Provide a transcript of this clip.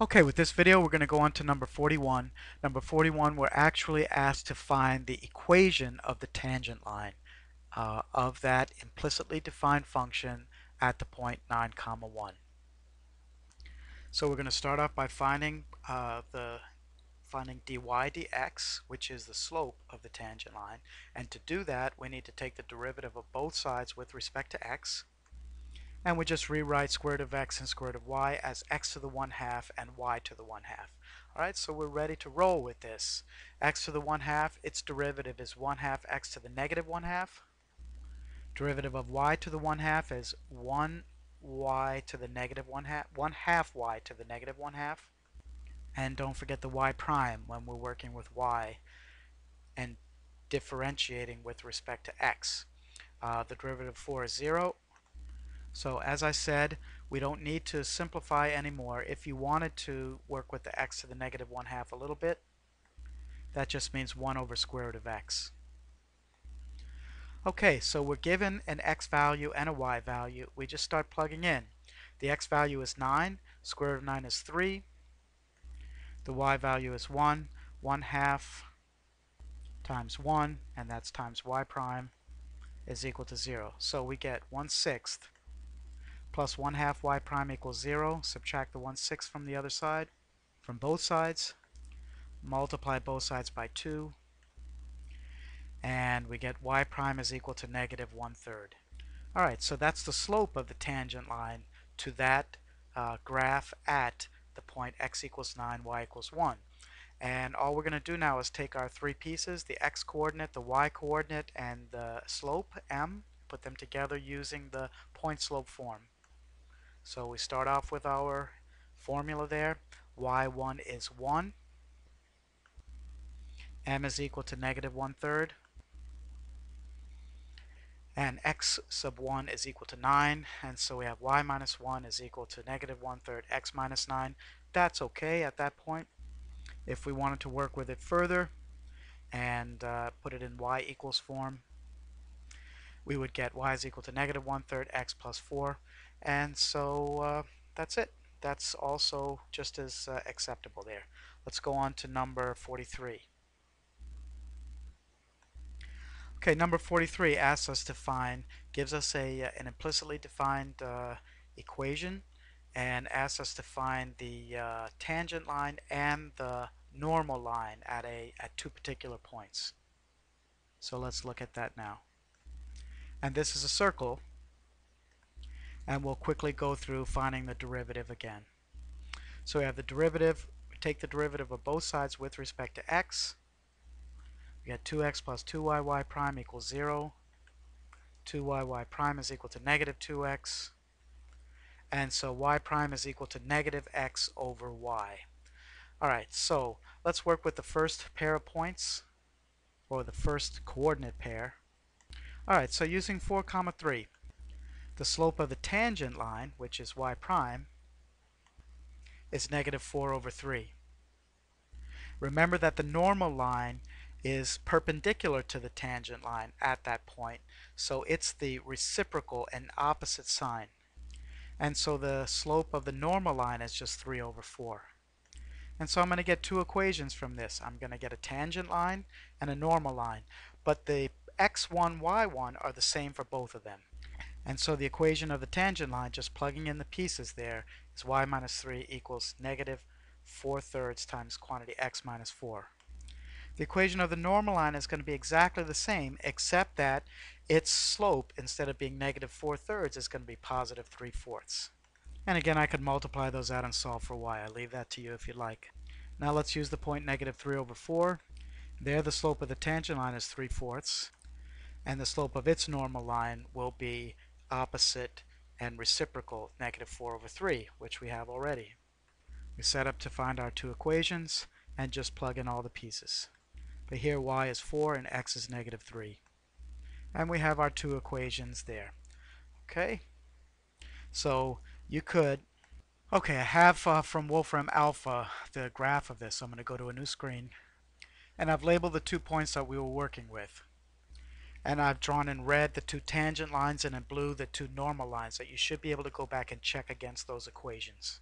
Okay, with this video we're going to go on to number 41. Number 41, we're actually asked to find the equation of the tangent line of that implicitly defined function at the point 9 comma 1. So we're going to start off by finding dy dx, which is the slope of the tangent line. And to do that, we need to take the derivative of both sides with respect to x. And we just rewrite square root of x and square root of y as x to the 1/2 and y to the 1/2. Alright, so we're ready to roll with this. X to the 1/2, its derivative is 1/2 x to the negative 1/2. Derivative of y to the 1/2 is 1y to the negative 1/2, 1/2 y to the negative 1/2. And don't forget the y prime when we're working with y and differentiating with respect to x. The derivative of 4 is 0. So as I said, we don't need to simplify anymore. If you wanted to work with the x to the negative 1/2 a little bit, that just means 1 over square root of x. Okay, so we're given an x value and a y value. We just start plugging in. The x value is 9, square root of 9 is 3. The y value is 1, 1/2 times 1, and that's times y prime, is equal to 0. So we get 1/6 plus 1/2 y prime equals 0. Subtract the 1/6 from the other side, from both sides. Multiply both sides by 2. And we get y prime is equal to negative 1/3. Alright, so that's the slope of the tangent line to that graph at the point x equals 9, y equals 1. And all we're going to do now is take our three pieces, the x coordinate, the y coordinate, and the slope m, put them together using the point slope form. So we start off with our formula there. y1 is 1. M is equal to negative 1/3. And x sub 1 is equal to 9. And so we have y minus 1 is equal to negative 1/3 x minus 9. That's okay at that point. If we wanted to work with it further and put it in y equals form, we would get y is equal to negative 1/3 x plus 4. And so that's it. That's also just as acceptable there. Let's go on to number 43. Okay, number 43 asks us to find, gives us an implicitly defined equation and asks us to find the tangent line and the normal line at two particular points. So let's look at that now. And this is a circle, and we'll quickly go through finding the derivative again. So we have the derivative, we take the derivative of both sides with respect to x. We get 2x plus 2y prime equals 0. 2y prime is equal to negative 2x. And so y prime is equal to negative x over y. Alright, so let's work with the first pair of points, or the first coordinate pair. Alright, so using 4, 3, the slope of the tangent line, which is y prime, is negative 4 over 3. Remember that the normal line is perpendicular to the tangent line at that point, so it's the reciprocal and opposite sign. And so the slope of the normal line is just 3 over 4. And so I'm going to get two equations from this. I'm going to get a tangent line and a normal line. But the x1, y1 are the same for both of them. And so the equation of the tangent line, just plugging in the pieces there, is y minus 3 equals negative 4/3 times quantity x minus 4. The equation of the normal line is going to be exactly the same, except that its slope, instead of being negative 4/3, is going to be positive 3/4. And again, I could multiply those out and solve for y. I leave that to you if you like. Now let's use the point negative 3 over 4. There the slope of the tangent line is 3/4, and the slope of its normal line will be opposite and reciprocal, negative 4 over 3, which we have already. We set up to find our two equations and just plug in all the pieces. But here y is 4 and x is negative 3. And we have our two equations there. Okay, so you could, okay, I have from Wolfram Alpha the graph of this. So I'm going to go to a new screen, and I've labeled the 2 points that we were working with. And I've drawn in red the two tangent lines and in blue the two normal lines that you should be able to go back and check against those equations.